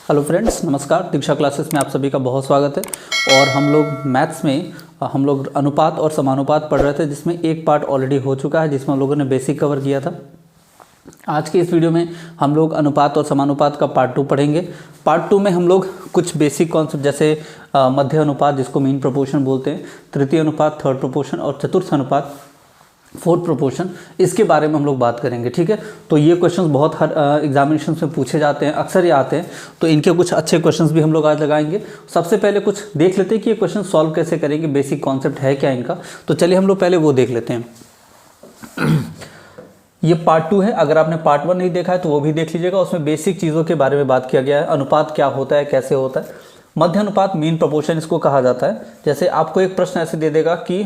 Hello friends, नमस्कार। दीक्षा classes में आप सभी का बहुत स्वागत है। और हम लोग मैथ्स में हम लोग अनुपात और समानुपात पढ़ रहे थे, जिसमें एक पार्ट ऑलरेडी हो चुका है, जिसमें हम लोगों ने बेसिक कवर किया था। आज के इस वीडियो में हम लोग अनुपात और समानुपात का पार्ट 2 पढ़ेंगे। पार्ट 2 में हम लोग कुछ बेसिक कॉन्सेप्ट जैसे मध्य अनुपात, जिसको मीन प्रोपोर्शन बोलते हैं, तृतीय अनुपात थर्ड प्रोपोर्शन, और चतुर्थ अनुपात फोर्थ प्रोपोर्शन, इसके बारे में हम लोग बात करेंगे। ठीक है, तो ये क्वेश्चंस बहुत हर एग्जामिनेशन में पूछे जाते हैं, अक्सर ये आते हैं, तो इनके कुछ अच्छे क्वेश्चंस भी हम लोग आज लगाएंगे। सबसे पहले कुछ देख लेते हैं कि ये क्वेश्चन सॉल्व कैसे करेंगे, बेसिक कॉन्सेप्ट है क्या इनका। तो चलिए हम लोग पहले वो देख लेते हैं। ये पार्ट 2 है, अगर आपने पार्ट 1 नहीं देखा है तो वो भी देख लीजिएगा। उसमें बेसिक चीज़ों के बारे में बात किया गया है, अनुपात क्या होता है, कैसे होता है। मध्य अनुपात, मीन प्रोपोर्शन इसको कहा जाता है। जैसे आपको एक प्रश्न ऐसे दे देगा कि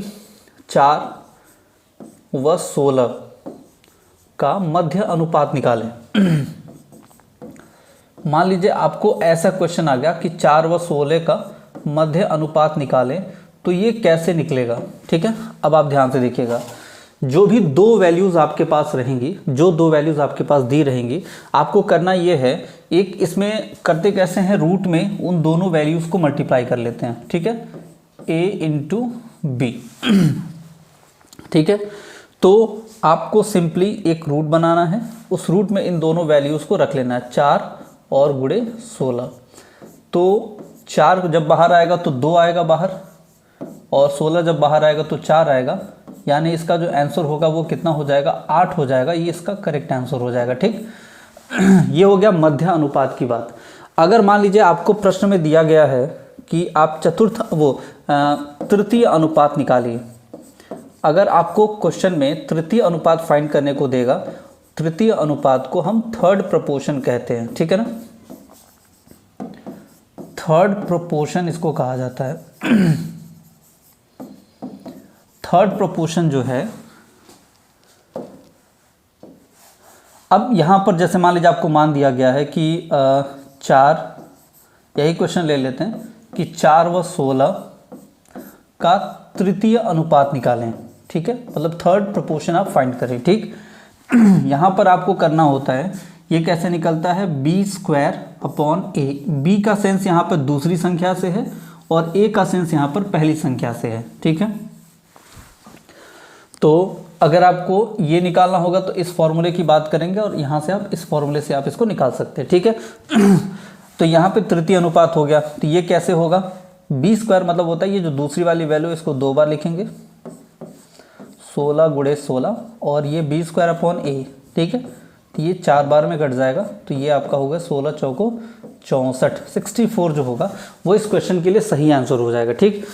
4 व 16 का मध्य अनुपात निकालें। मान लीजिए आपको ऐसा क्वेश्चन आ गया कि 4 व 16 का मध्य अनुपात निकालें, तो ये कैसे निकलेगा। ठीक है, अब आप ध्यान से देखिएगा। जो भी दो वैल्यूज़ आपके पास रहेंगी, जो दो वैल्यूज़ आपके पास दी रहेंगी, आपको करना ये है, एक इसमें करते कैसे हैं, रूट में उन दोनों वैल्यूज़ को मल्टीप्लाई कर लेते हैं। ठीक है, a इंटू बी। ठीक है, तो आपको सिंपली एक रूट बनाना है, उस रूट में इन दोनों वैल्यूज़ को रख लेना है, 4 और गुणे 16। तो 4 जब बाहर आएगा तो 2 आएगा बाहर, और 16 जब बाहर आएगा तो 4 आएगा। यानी इसका जो आंसर होगा वो कितना हो जाएगा, 8 हो जाएगा। ये इसका करेक्ट आंसर हो जाएगा। ठीक, ये हो गया मध्य अनुपात की बात। अगर मान लीजिए आपको प्रश्न में दिया गया है कि आप तृतीय अनुपात निकालिए। अगर आपको क्वेश्चन में तृतीय अनुपात फाइंड करने को देगा, तृतीय अनुपात को हम थर्ड प्रोपोर्शन कहते हैं। ठीक है ना, थर्ड प्रोपोर्शन इसको कहा जाता है। थर्ड प्रोपोर्शन जो है, अब यहां पर जैसे मान लीजिए आपको मान दिया गया है कि 4, यही क्वेश्चन ले लेते हैं कि 4 व 16 का तृतीय अनुपात निकालें। ठीक है, मतलब थर्ड प्रोपोर्शन आप फाइंड करें। ठीक, यहाँ पर आपको करना होता है, ये कैसे निकलता है, b² अपॉन a। b का सेंस यहाँ पर दूसरी संख्या से है और a का सेंस यहाँ पर पहली संख्या से है। ठीक है, तो अगर आपको ये निकालना होगा तो इस फॉर्मूले की बात करेंगे, और यहाँ से आप इस फॉर्मूले से आप इसको निकाल सकते हैं। ठीक है, तो यहाँ पे तृतीय अनुपात हो गया, तो ये कैसे होगा, b² मतलब होता है ये जो दूसरी वाली वैल्यू, इसको 2 बार लिखेंगे, 16 गुणे 16, और ये b² अपॉन a। ठीक है, तो ये 4 बार में कट जाएगा, तो ये आपका होगा 16 चौको 64, 64 जो होगा वो इस क्वेश्चन के लिए सही आंसर हो जाएगा। ठीक,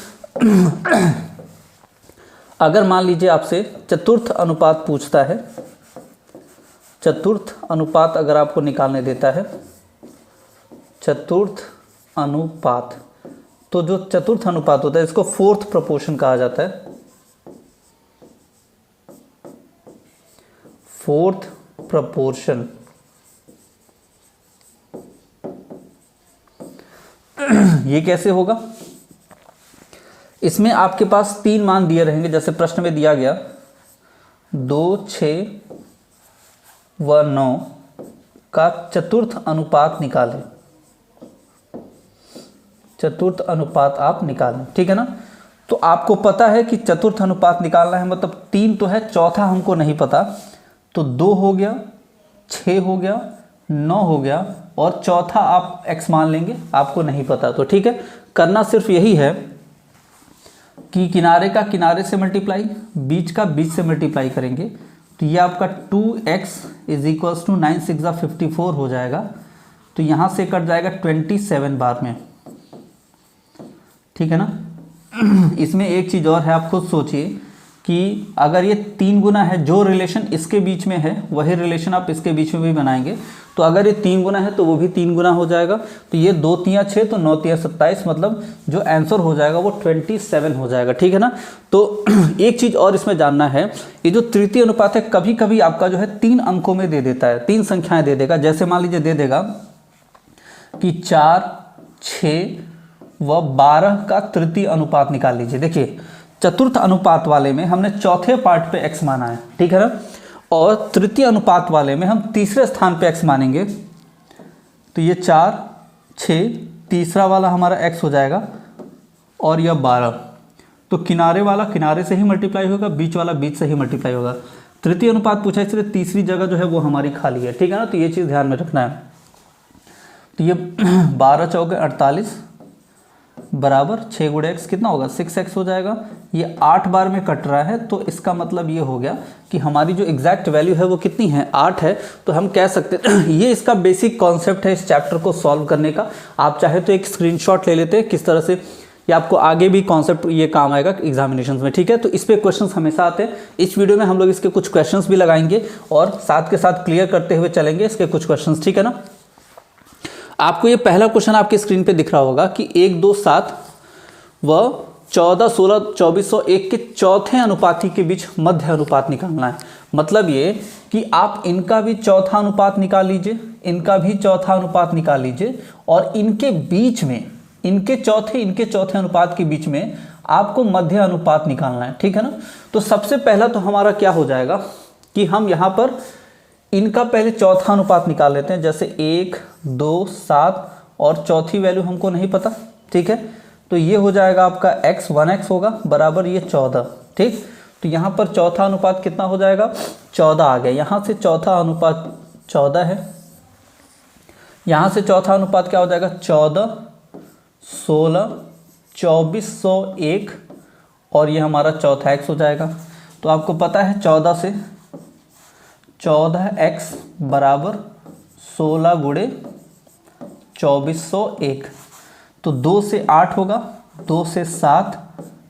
अगर मान लीजिए आपसे चतुर्थ अनुपात पूछता है, चतुर्थ अनुपात अगर आपको निकालने देता है, चतुर्थ अनुपात, तो जो चतुर्थ अनुपात होता है इसको फोर्थ प्रोपोर्शन कहा जाता है। Fourth proportion. ये कैसे होगा, इसमें आपके पास 3 मान दिए रहेंगे, जैसे प्रश्न में दिया गया 2, 6 व 9 का चतुर्थ अनुपात निकालें। चतुर्थ अनुपात आप निकालें। ठीक है ना, तो आपको पता है कि चतुर्थ अनुपात निकालना है, मतलब 3 तो है, चौथा हमको नहीं पता, तो 2 हो गया, 6 हो गया, 9 हो गया, और चौथा आप x मान लेंगे, आपको नहीं पता। तो ठीक है, करना सिर्फ यही है कि किनारे का किनारे से मल्टीप्लाई, बीच का बीच से मल्टीप्लाई करेंगे, तो ये आपका 2x = 9 6 54 हो जाएगा। तो यहाँ से कट जाएगा 27 बार में। ठीक है ना, इसमें एक चीज़ और है, आप खुद सोचिए कि अगर ये 3 गुना है, जो रिलेशन इसके बीच में है वही रिलेशन आप इसके बीच में भी बनाएंगे, तो अगर ये 3 गुना है तो वो भी 3 गुना हो जाएगा। तो ये 2 3 6, तो 9 3 27, मतलब जो आंसर हो जाएगा वो 27 हो जाएगा। ठीक है ना, तो एक चीज़ और इसमें जानना है, ये जो तृतीय अनुपात है कभी कभी आपका जो है 3 अंकों में दे देता है, 3 संख्याएं दे देगा। जैसे मान लीजिए दे देगा कि 4, 6 व 12 का तृतीय अनुपात निकाल लीजिए। देखिए, चतुर्थ अनुपात वाले में हमने चौथे पार्ट पे x माना है, ठीक है ना, और तृतीय अनुपात वाले में हम तीसरे स्थान पे x मानेंगे। तो ये 4, 6, तीसरा वाला हमारा x हो जाएगा और यह 12। तो किनारे वाला किनारे से ही मल्टीप्लाई होगा, बीच वाला बीच से ही मल्टीप्लाई होगा। तृतीय अनुपात पूछा है, इसलिए तीसरी जगह जो है वो हमारी खाली है, ठीक है ना। तो ये चीज़ ध्यान में रखना है। तो ये 12 चौके 48 बराबर 6 गुणे x कितना होगा, 6x हो जाएगा। ये 8 बार में कट रहा है, तो इसका मतलब ये हो गया कि हमारी जो एग्जैक्ट वैल्यू है वो कितनी है, 8 है। तो हम कह सकते हैं ये इसका बेसिक कॉन्सेप्ट है इस चैप्टर को सॉल्व करने का। आप चाहे तो एक स्क्रीनशॉट ले लेते हैं किस तरह से, ये आपको आगे भी कॉन्सेप्ट ये काम आएगा एग्जामिनेशंस में, ठीक है। तो इस पे क्वेश्चंस हमेशा आते हैं। इस वीडियो में हम लोग इसके कुछ क्वेश्चंस भी लगाएंगे और साथ के साथ क्लियर करते हुए चलेंगे इसके कुछ क्वेश्चंस, ठीक है ना। आपको ये पहला क्वेश्चन आपके स्क्रीन पे दिख रहा होगा कि 1, 2, 7 व 14, 16, 2401 के चौथे अनुपाती के बीच मध्य अनुपात निकालना है। मतलब ये कि आप इनका भी चौथा अनुपात निकाल लीजिए, इनका भी चौथा अनुपात निकाल लीजिए, और इनके बीच में इनके चौथे अनुपात के बीच में आपको मध्य अनुपात निकालना है, ठीक है ना। तो सबसे पहला तो हमारा क्या हो जाएगा कि हम यहाँ पर इनका पहले चौथा अनुपात निकाल लेते हैं। जैसे 1, 2, 7 और चौथी वैल्यू हमको नहीं पता, ठीक है। तो ये हो जाएगा आपका x 1x होगा बराबर ये 14, ठीक। तो यहाँ पर चौथा अनुपात कितना हो जाएगा, 14 आ गया। यहाँ से चौथा अनुपात 14 है, यहाँ से चौथा अनुपात क्या हो जाएगा, 14, 16, 2401 और ये हमारा चौथा x हो जाएगा। तो आपको पता है 14 से 14x बराबर 16 गुणे 2401। तो 2 से 8 होगा, 2 से 7,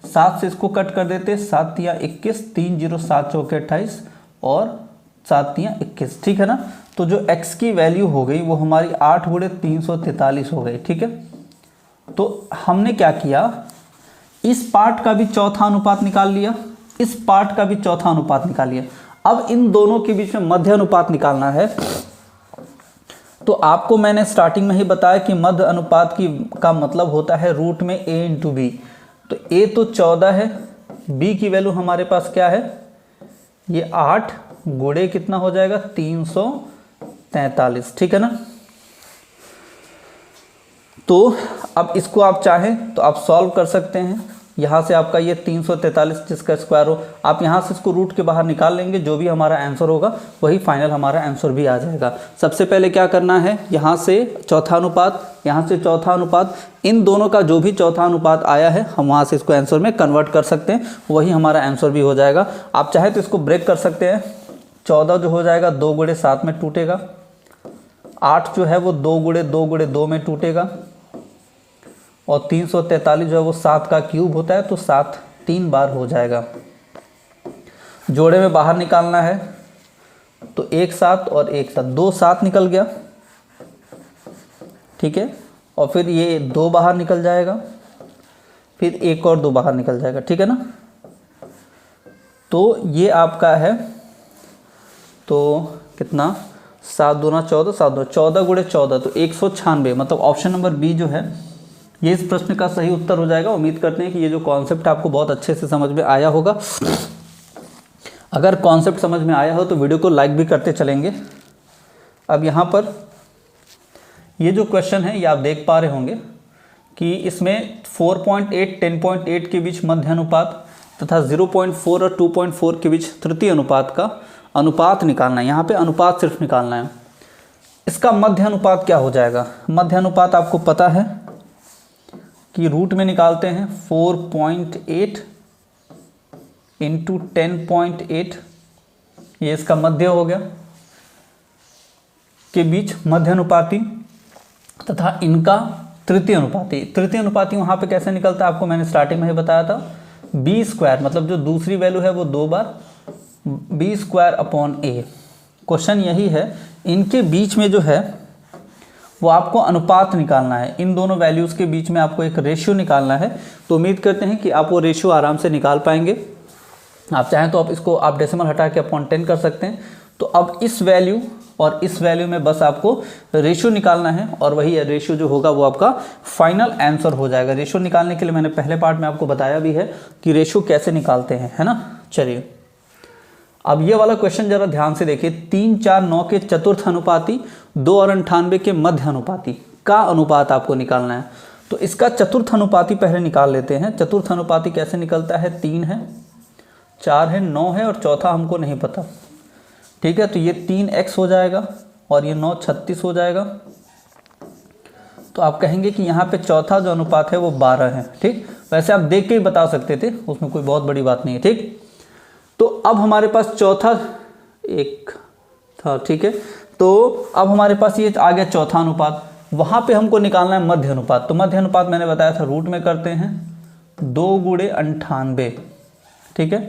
7 से इसको कट कर देते, 7 तिया 21, 3 0 7 चौके 28 और 7 तिया 21, ठीक है ना। तो जो x की वैल्यू हो गई वो हमारी 8 गुणे 343 हो गई, ठीक है। तो हमने क्या किया, इस पार्ट का भी चौथा अनुपात निकाल लिया, इस पार्ट का भी चौथा अनुपात निकाल लिया। अब इन दोनों के बीच में मध्य अनुपात निकालना है। तो आपको मैंने स्टार्टिंग में ही बताया कि मध्य अनुपात का मतलब होता है रूट में a इंटू बी। तो a तो 14 है, b की वैल्यू हमारे पास क्या है, ये 8 गुणे कितना हो जाएगा 343, ठीक है ना। तो अब इसको आप चाहें तो आप सॉल्व कर सकते हैं। यहाँ से आपका ये 343 जिसका स्क्वायर हो, आप यहाँ से इसको रूट के बाहर निकाल लेंगे, जो भी हमारा आंसर होगा वही फाइनल हमारा आंसर भी आ जाएगा। सबसे पहले क्या करना है, यहाँ से चौथा अनुपात, यहाँ से चौथा अनुपात, इन दोनों का जो भी चौथा अनुपात आया है हम वहाँ से इसको आंसर में कन्वर्ट कर सकते हैं, वही हमारा आंसर भी हो जाएगा। आप चाहे तो इसको ब्रेक कर सकते हैं। 14 जो हो जाएगा 2 गुणे 7 में टूटेगा, 8 जो है वो 2 गुणे 2 गुणे 2 में टूटेगा, और 343 जो है वो 7 का क्यूब होता है, तो 7 3 बार हो जाएगा। जोड़े में बाहर निकालना है तो 1 7 और 1 7, 2 7 निकल गया, ठीक है। और फिर ये 2 बाहर निकल जाएगा, फिर 1 और 2 बाहर निकल जाएगा, ठीक है ना। तो ये आपका है, तो कितना 7 दूना 14, 7 दूना 14 गुणे 14, तो 196। मतलब ऑप्शन नंबर बी जो है ये इस प्रश्न का सही उत्तर हो जाएगा। उम्मीद करते हैं कि ये जो कॉन्सेप्ट आपको बहुत अच्छे से समझ में आया होगा। अगर कॉन्सेप्ट समझ में आया हो तो वीडियो को लाइक भी करते चलेंगे। अब यहाँ पर ये जो क्वेश्चन है ये आप देख पा रहे होंगे कि इसमें 4.8 10.8 के बीच मध्य अनुपात तथा 0.4 और 2.4 के बीच तृतीय अनुपात का अनुपात निकालना है। यहाँ पे अनुपात सिर्फ निकालना है। इसका मध्य अनुपात क्या हो जाएगा, मध्य अनुपात आपको पता है कि रूट में निकालते हैं 4.8 इंटू 10.8, ये इसका मध्य हो गया, के बीच मध्य अनुपाती तथा इनका तृतीय अनुपाती। तृतीय अनुपाती वहाँ पे कैसे निकलता है आपको मैंने स्टार्टिंग में ही बताया था, बी स्क्वायर, मतलब जो दूसरी वैल्यू है वो 2 बार बी स्क्वायर अपॉन ए। क्वेश्चन यही है, इनके बीच में जो है वो आपको अनुपात निकालना है, इन दोनों वैल्यूज़ के बीच में आपको एक रेशियो निकालना है। तो उम्मीद करते हैं कि आप वो रेशियो आराम से निकाल पाएंगे। आप चाहें तो आप इसको आप डेसिमल हटा के अपॉन 10 कर सकते हैं। तो अब इस वैल्यू और इस वैल्यू में बस आपको रेशियो निकालना है, और वही रेशियो जो होगा वो आपका फाइनल आंसर हो जाएगा। रेशियो निकालने के लिए मैंने पहले पार्ट में आपको बताया भी है कि रेशियो कैसे निकालते हैं, है ना। चलिए अब ये वाला क्वेश्चन जरा ध्यान से देखिए। 3 4 9 के चतुर्थ अनुपाती, 2 और 98 के मध्य अनुपाती का अनुपात आपको निकालना है। तो इसका चतुर्थ अनुपाती पहले निकाल लेते हैं। चतुर्थ अनुपाती कैसे निकलता है, 3 है, 4 है, 9 है और चौथा हमको नहीं पता। ठीक है, तो ये 3x हो जाएगा और ये 9 36 हो जाएगा। तो आप कहेंगे कि यहाँ पे चौथा जो अनुपात है वो 12 है। ठीक, वैसे आप देख के ही बता सकते थे, उसमें कोई बहुत बड़ी बात नहीं है। ठीक, तो अब हमारे पास चौथा एक था। ठीक है, तो अब हमारे पास ये आ गया चौथा अनुपात। वहाँ पे हमको निकालना है मध्य अनुपात। तो मध्य अनुपात मैंने बताया था रूट में करते हैं, 2 × 98। ठीक है,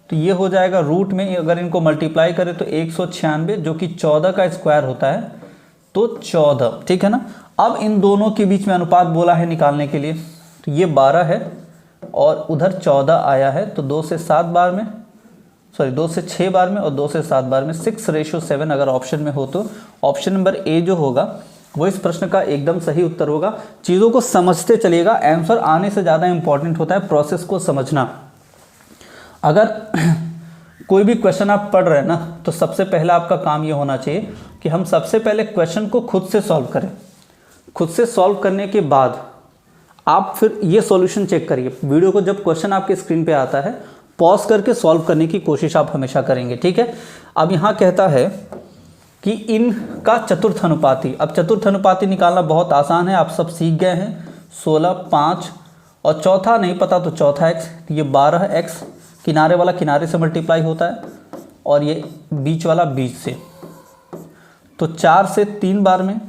तो ये हो जाएगा रूट में अगर इनको मल्टीप्लाई करें तो 196, जो कि 14 का स्क्वायर होता है, तो 14। ठीक है ना। अब इन दोनों के बीच में अनुपात बोला है निकालने के लिए, तो ये 12 है और उधर 14 आया है, तो 2 से 7 बार में, सॉरी 2 से 6 बार में और 2 से 7 बार में 6:7 अगर ऑप्शन में हो तो ऑप्शन नंबर ए जो होगा वो इस प्रश्न का एकदम सही उत्तर होगा। चीज़ों को समझते चलिएगा, आंसर आने से ज़्यादा इंपॉर्टेंट होता है प्रोसेस को समझना। अगर कोई भी क्वेश्चन आप पढ़ रहे हैं ना, तो सबसे पहला आपका काम ये होना चाहिए कि हम सबसे पहले क्वेश्चन को खुद से सॉल्व करें। खुद से सॉल्व करने के बाद आप फिर ये सॉल्यूशन चेक करिए। वीडियो को जब क्वेश्चन आपके स्क्रीन पे आता है, पॉज करके सॉल्व करने की कोशिश आप हमेशा करेंगे। ठीक है, अब यहाँ कहता है कि इनका चतुर्थ अनुपाती। अब चतुर्थ अनुपाती निकालना बहुत आसान है, आप सब सीख गए हैं। 16, 5 और चौथा नहीं पता तो चौथा x, ये 12x, किनारे वाला किनारे से मल्टीप्लाई होता है और ये बीच वाला बीच से, तो 4 से 3 बार में,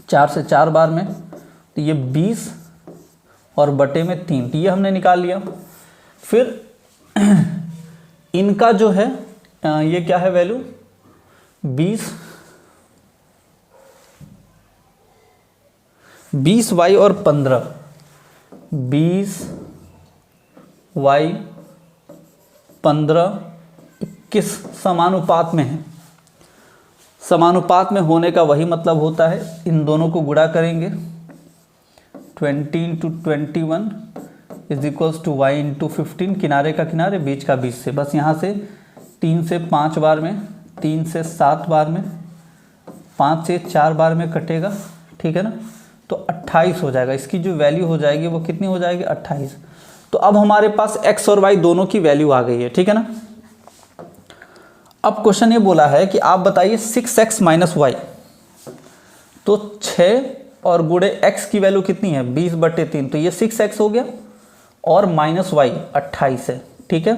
4 से 4 बार में, तो ये 20 और बटे में 3, तो ये हमने निकाल लिया। फिर इनका जो है ये क्या है वैल्यू, 20y और 15, 20y 15 21 समानुपात में है। समानुपात में होने का वही मतलब होता है, इन दोनों को गुणा करेंगे, 20 × 21 = y × 15, किनारे का किनारे बीच का बीच से, बस यहाँ से 3 से 5 बार में, 3 से 7 बार में, 5 से 4 बार में कटेगा। ठीक है ना, तो 28 हो जाएगा। इसकी जो वैल्यू हो जाएगी वो कितनी हो जाएगी, 28। तो अब हमारे पास x और y दोनों की वैल्यू आ गई है। ठीक है ना। अब क्वेश्चन ये बोला है कि आप बताइए 6x - y, तो 6 और गुणे x की वैल्यू कितनी है, 20/3, तो ये 6x हो गया और माइनस y 28 है। ठीक है,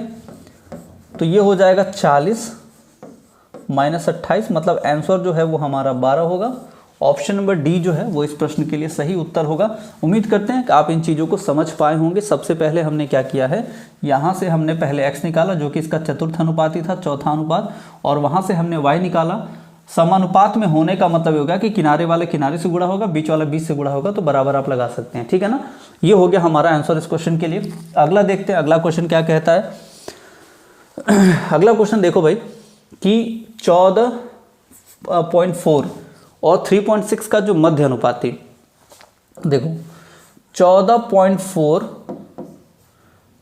तो ये हो जाएगा 40 - 28, मतलब आंसर जो है वो हमारा 12 होगा। ऑप्शन नंबर डी जो है वो इस प्रश्न के लिए सही उत्तर होगा। उम्मीद करते हैं कि आप इन चीज़ों को समझ पाए होंगे। सबसे पहले हमने क्या किया है, यहाँ से हमने पहले x निकाला जो कि इसका चतुर्थ अनुपाती था, चौथा अनुपात, और वहाँ से हमने y निकाला। समानुपात में होने का मतलब होगा कि किनारे वाले किनारे से गुणा होगा, बीच वाला बीच से गुणा होगा, तो बराबर आप लगा सकते हैं। ठीक है ना, ये हो गया हमारा आंसर इस क्वेश्चन के लिए। अगला देखते हैं, अगला क्वेश्चन क्या कहता है। अगला क्वेश्चन देखो भाई कि 14.4 और 3.6 का जो मध्य अनुपाती, देखो 14.4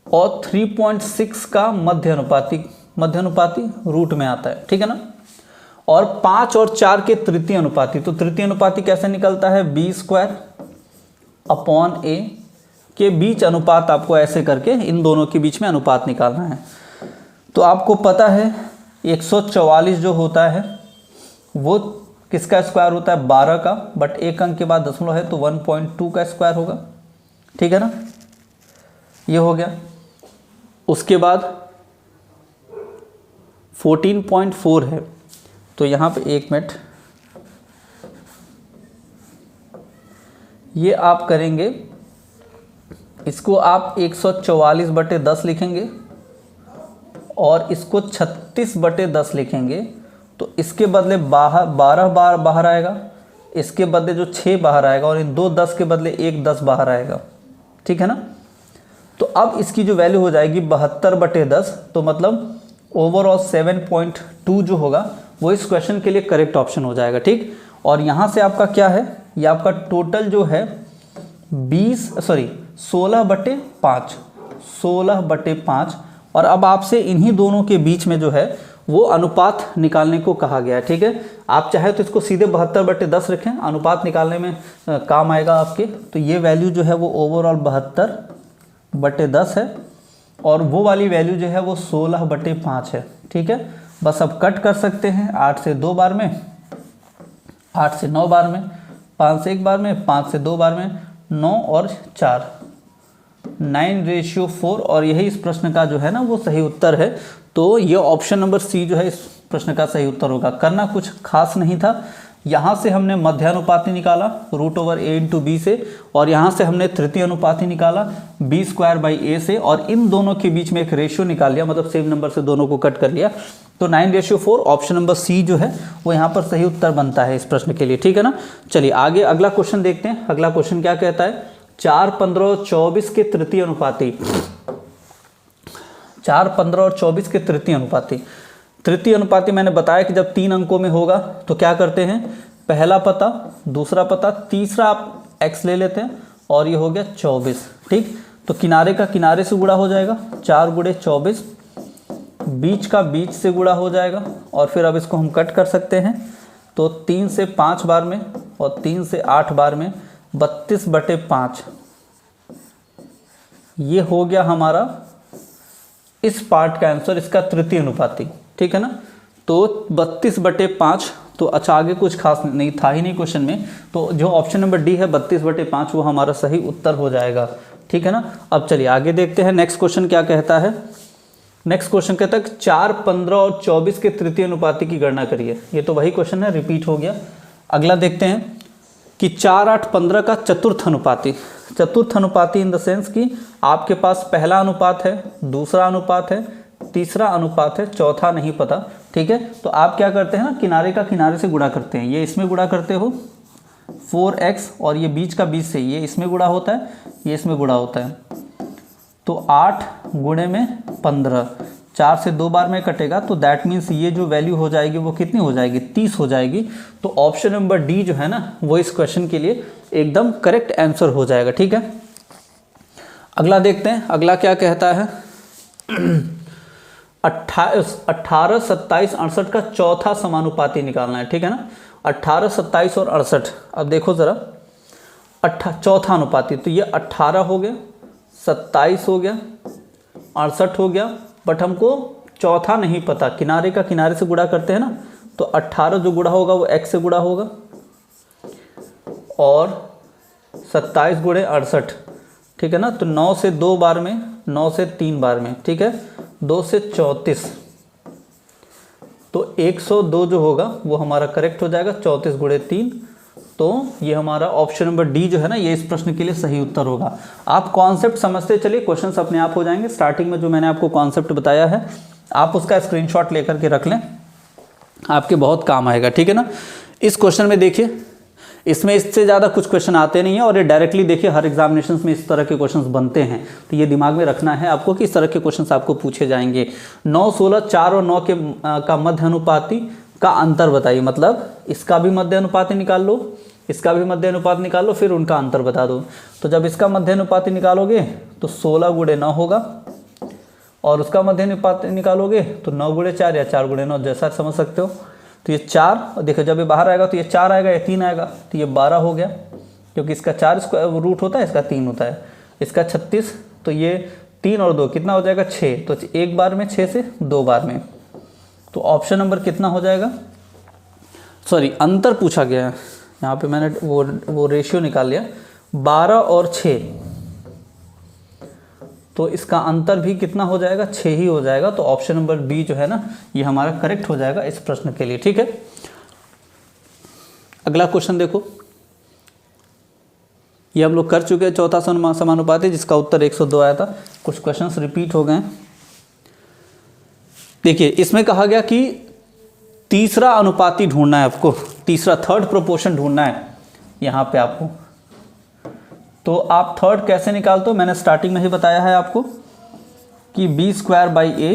और 3.6 का मध्य अनुपाती रूट में आता है। ठीक है ना, और 5 और 4 के तृतीय अनुपाती, तो तृतीय अनुपाती कैसे निकलता है, b² a के बीच अनुपात, आपको ऐसे करके इन दोनों के बीच में अनुपात निकालना है। तो आपको पता है 144 जो होता है वो किसका स्क्वायर होता है, 12 का, बट एक अंक के बाद दशमलव है तो 1.2 का स्क्वायर होगा। ठीक है ना, ये हो गया। उसके बाद 14.4 है, तो यहाँ पे 1 मिनट, ये आप करेंगे, इसको आप 144/10 लिखेंगे और इसको 36/10 लिखेंगे, तो इसके बदले 12 बार बाहर आएगा, इसके बदले जो 6 बाहर आएगा, और इन 2 10 के बदले 1 10 बाहर आएगा। ठीक है ना, तो अब इसकी जो वैल्यू हो जाएगी 72/10, तो मतलब ओवरऑल 7.2 जो होगा वो इस क्वेश्चन के लिए करेक्ट ऑप्शन हो जाएगा। ठीक, और यहाँ से आपका क्या है, ये आपका टोटल जो है 16/5, और अब आपसे इन्हीं दोनों के बीच में जो है वो अनुपात निकालने को कहा गया है। ठीक है, आप चाहे तो इसको सीधे 72/10 रखें, अनुपात निकालने में काम आएगा आपके। तो ये वैल्यू जो है वो ओवरऑल 72/10 है और वो वाली वैल्यू जो है वो 16/5 है। ठीक है, बस अब कट कर सकते हैं 8 से 2 बार में, 8 से 9 बार में, 5 से 1 बार में, 5 से 2 बार में, 9 और 4, 9:4 और यही इस प्रश्न का जो है ना वो सही उत्तर है। तो ये ऑप्शन नंबर सी जो है इस प्रश्न का सही उत्तर होगा। करना कुछ खास नहीं था, यहाँ से हमने मध्यानुपाती निकाला √a/b से, और यहाँ से हमने तृतीय अनुपाती निकाला b²/a से, और इन दोनों के बीच में एक रेशियो निकाल लिया, मतलब सेम नंबर से दोनों को कट कर लिया। तो 9:4 ऑप्शन नंबर सी जो है वो यहाँ पर सही उत्तर बनता है इस प्रश्न के लिए। ठीक है ना, चलिए आगे अगला क्वेश्चन देखते हैं। अगला क्वेश्चन क्या कहता है, 4, 15 और 24 के तृतीय अनुपाती, 4, 15 और 24 के तृतीय अनुपाती। तृतीय अनुपाती मैंने बताया कि जब 3 अंकों में होगा तो क्या करते हैं, पहला पता, दूसरा पता, तीसरा आप x ले लेते हैं और ये हो गया 24। ठीक, तो किनारे का किनारे से गुणा हो जाएगा, 4 × 24, बीच का बीच से गुणा हो जाएगा, और फिर अब इसको हम कट कर सकते हैं। तो 3 से 5 बार में और 3 से 8 बार में 32/5, ये हो गया हमारा इस पार्ट का आंसर, इसका तृतीय अनुपाती। ठीक है ना, तो 32/5। तो अच्छा, आगे कुछ खास नहीं था ही नहीं क्वेश्चन में, तो जो ऑप्शन नंबर डी है 32/5 वो हमारा सही उत्तर हो जाएगा। ठीक है ना, अब चलिए आगे देखते हैं नेक्स्ट क्वेश्चन क्या कहता है। नेक्स्ट क्वेश्चन कहता है 4, 15 और 24 के तृतीय अनुपाती की गणना करिए। ये तो वही क्वेश्चन है, रिपीट हो गया। अगला देखते हैं कि 4, 8, 15 का चतुर्थ अनुपाती। चतुर्थ अनुपाती इन द सेंस कि आपके पास पहला अनुपात है, दूसरा अनुपात है, तीसरा अनुपात है, चौथा नहीं पता। ठीक है, तो आप क्या करते हैं ना, किनारे का किनारे से गुणा करते हैं। ये इसमें गुणा करते हो 4x, और ये बीच का बीच से ये इसमें गुणा होता है, ये इसमें गुणा होता है। तो 8 × 15, 4 से 2 बार में कटेगा, तो दैट मीन्स ये जो वैल्यू हो जाएगी वो कितनी हो जाएगी, 30 हो जाएगी। तो ऑप्शन नंबर डी जो है ना वो इस क्वेश्चन के लिए एकदम करेक्ट आंसर हो जाएगा। ठीक है, अगला देखते हैं। अगला क्या कहता है, 18, 27, 68 का चौथा समानुपाती निकालना है। ठीक है ना, 18, 27 और 68। अब देखो ज़रा, चौथा अनुपाती, तो ये 18 हो गया, 27 हो गया, 68 हो गया, बट हमको चौथा नहीं पता। किनारे का किनारे से गुणा करते हैं ना, तो 18 जो गुणा होगा वो x से गुणा होगा, और 27 × 68। ठीक है ना, तो 9 से 2 बार में, 9 से 3 बार में। ठीक है, 2 से 34, तो 102 जो होगा वो हमारा करेक्ट हो जाएगा, 34 × 3। तो ये हमारा ऑप्शन नंबर डी जो है ना ये इस प्रश्न के लिए सही उत्तर होगा। आप कॉन्सेप्ट समझते चलिए, क्वेश्चंस अपने आप हो जाएंगे। स्टार्टिंग में जो मैंने आपको कॉन्सेप्ट बताया है आप उसका स्क्रीनशॉट लेकर के रख लें, आपके बहुत काम आएगा। ठीक है ना, इस क्वेश्चन में देखिए, इसमें इससे ज़्यादा कुछ क्वेश्चन आते नहीं है, और ये डायरेक्टली देखिए हर एग्जामिनेशंस में इस तरह के क्वेश्चंस बनते हैं। तो ये दिमाग में रखना है आपको कि इस तरह के क्वेश्चंस आपको पूछे जाएंगे। 9, 16, 4 और 9 के का मध्य अनुपाती का अंतर बताइए, मतलब इसका भी मध्य अनुपाती निकाल लो, इसका भी मध्य अनुपात निकाल लो, फिर उनका अंतर बता दो। तो जब इसका मध्य अनुपाती निकालोगे तो 16 × 9 होगा, और उसका मध्य अनुपात निकालोगे तो 9 × 4 या 4 × 9, जैसा समझ सकते हो। तो ये 4, देखो जब ये बाहर आएगा तो ये 4 आएगा, ये 3 आएगा, तो ये 12 हो गया, क्योंकि इसका 4 रूट होता है, इसका 3 होता है। इसका 36, तो ये 3 और 2 कितना हो जाएगा, 6। तो एक बार में 6 से 2 बार में, तो ऑप्शन नंबर कितना हो जाएगा, सॉरी अंतर पूछा गया है यहाँ पे, मैंने वो रेशियो निकाल लिया, 12 और 6, तो इसका अंतर भी कितना हो जाएगा, 6 ही हो जाएगा। तो ऑप्शन नंबर बी जो है ना ये हमारा करेक्ट हो जाएगा इस प्रश्न के लिए। ठीक है, अगला क्वेश्चन देखो, ये हम लोग कर चुके हैं, चौथा समानुपाती जिसका उत्तर 102 आया था। कुछ क्वेश्चंस रिपीट हो गए। देखिए इसमें कहा गया कि तीसरा अनुपाती ढूंढना है आपको, तीसरा थर्ड प्रोपोर्शन ढूंढना है यहाँ पे आपको। तो आप थर्ड कैसे निकालते हो, मैंने स्टार्टिंग में ही बताया है आपको कि b²/a,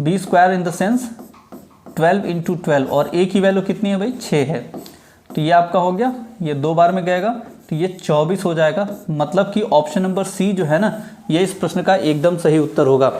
b² in the sense 12 × 12, और a की वैल्यू कितनी है भाई, 6 है। तो ये आपका हो गया, ये 2 बार में गएगा, तो ये 24 हो जाएगा। मतलब कि ऑप्शन नंबर सी जो है ना ये इस प्रश्न का एकदम सही उत्तर होगा।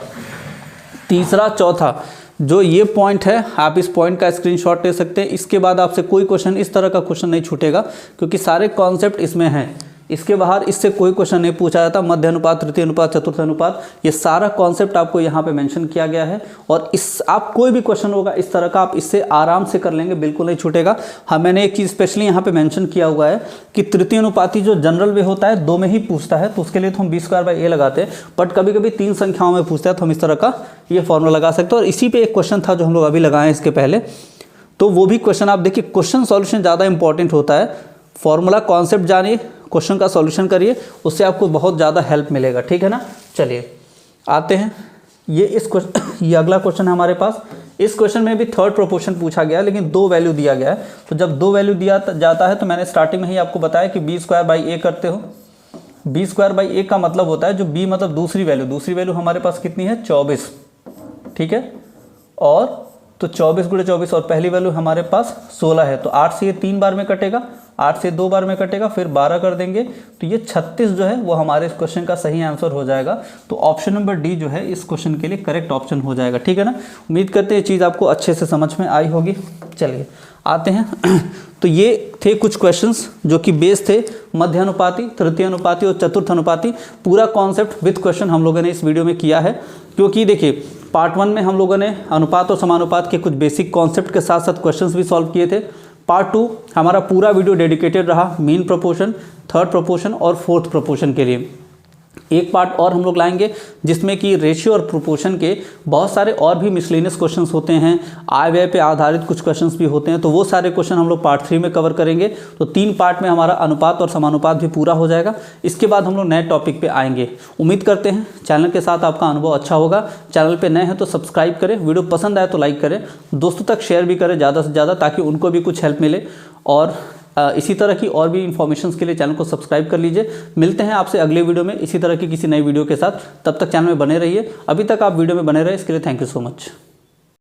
तीसरा चौथा, जो ये पॉइंट है आप इस पॉइंट का स्क्रीनशॉट ले सकते हैं। इसके बाद आपसे कोई क्वेश्चन इस तरह का क्वेश्चन नहीं छूटेगा क्योंकि सारे कॉन्सेप्ट इसमें हैं। इसके बाहर इससे कोई क्वेश्चन नहीं पूछा जाता। मध्य अनुपात, तृतीय अनुपात, चतुर्थ अनुपात, ये सारा कॉन्सेप्ट आपको यहाँ पे मेंशन किया गया है। और इस आप कोई भी क्वेश्चन होगा इस तरह का आप इससे आराम से कर लेंगे, बिल्कुल नहीं छूटेगा। हाँ, मैंने एक चीज़ स्पेशली यहाँ पे मेंशन किया हुआ है कि तृतीय अनुपाती जो जनरल वे होता है 2 में ही पूछता है, तो उसके लिए तो हम b² लगाते हैं। बट कभी कभी 3 संख्याओं में पूछता है तो हम इस तरह का ये फॉर्मूला लगा सकते हैं। और इसी पर एक क्वेश्चन था जो हम लोग अभी लगाए इसके पहले, तो वो भी क्वेश्चन आप देखिए। क्वेश्चन सॉल्यूशन ज़्यादा इंपॉर्टेंट होता है। फॉर्मूला कॉन्सेप्ट जानिए, क्वेश्चन का सॉल्यूशन करिए, उससे आपको बहुत ज़्यादा हेल्प मिलेगा, ठीक है ना। चलिए आते हैं, ये अगला क्वेश्चन है हमारे पास। इस क्वेश्चन में भी थर्ड प्रोपोर्शन पूछा गया है लेकिन 2 वैल्यू दिया गया है। तो जब 2 वैल्यू दिया जाता है तो मैंने स्टार्टिंग में ही आपको बताया कि b² करते हो। b² का मतलब होता है जो b मतलब दूसरी वैल्यू हमारे पास कितनी है 24, ठीक है। और तो 24 × 24 और पहली वैल्यू हमारे पास 16 है, तो 8 से ये 3 बार में कटेगा, 8 से 2 बार में कटेगा, फिर 12 कर देंगे तो ये 36 जो है वो हमारे इस क्वेश्चन का सही आंसर हो जाएगा। तो ऑप्शन नंबर डी जो है इस क्वेश्चन के लिए करेक्ट ऑप्शन हो जाएगा, ठीक है ना। उम्मीद करते हैं ये चीज़ आपको अच्छे से समझ में आई होगी। चलिए आते हैं तो ये थे कुछ क्वेश्चंस जो कि बेस थे मध्य अनुपाती, तृतीय अनुपाती और चतुर्थ अनुपाती। पूरा कॉन्सेप्ट विद क्वेश्चन हम लोगों ने इस वीडियो में किया है, क्योंकि देखिए पार्ट 1 में हम लोगों ने अनुपात और समानुपात के कुछ बेसिक कॉन्सेप्ट के साथ साथ क्वेश्चंस भी सॉल्व किए थे। पार्ट 2 हमारा पूरा वीडियो डेडिकेटेड रहा मीन प्रोपोर्शन, थर्ड प्रोपोर्शन और फोर्थ प्रोपोर्शन के लिए। एक पार्ट और हम लोग लाएंगे जिसमें कि रेशियो और प्रोपोर्शन के बहुत सारे और भी मिसलेनियस क्वेश्चंस होते हैं, आय व्यय पे आधारित कुछ क्वेश्चंस भी होते हैं, तो वो सारे क्वेश्चन हम लोग पार्ट 3 में कवर करेंगे। तो 3 पार्ट में हमारा अनुपात और समानुपात भी पूरा हो जाएगा। इसके बाद हम लोग नए टॉपिक पे आएंगे। उम्मीद करते हैं चैनल के साथ आपका अनुभव अच्छा होगा। चैनल पर नए हैं तो सब्सक्राइब करें, वीडियो पसंद आए तो लाइक करें, दोस्तों तक शेयर भी करें ज़्यादा से ज़्यादा, ताकि उनको भी कुछ हेल्प मिले। और इसी तरह की और भी इन्फॉर्मेशंस के लिए चैनल को सब्सक्राइब कर लीजिए। मिलते हैं आपसे अगले वीडियो में इसी तरह की किसी नई वीडियो के साथ। तब तक चैनल में बने रहिए। अभी तक आप वीडियो में बने रहे इसके लिए थैंक यू सो मच।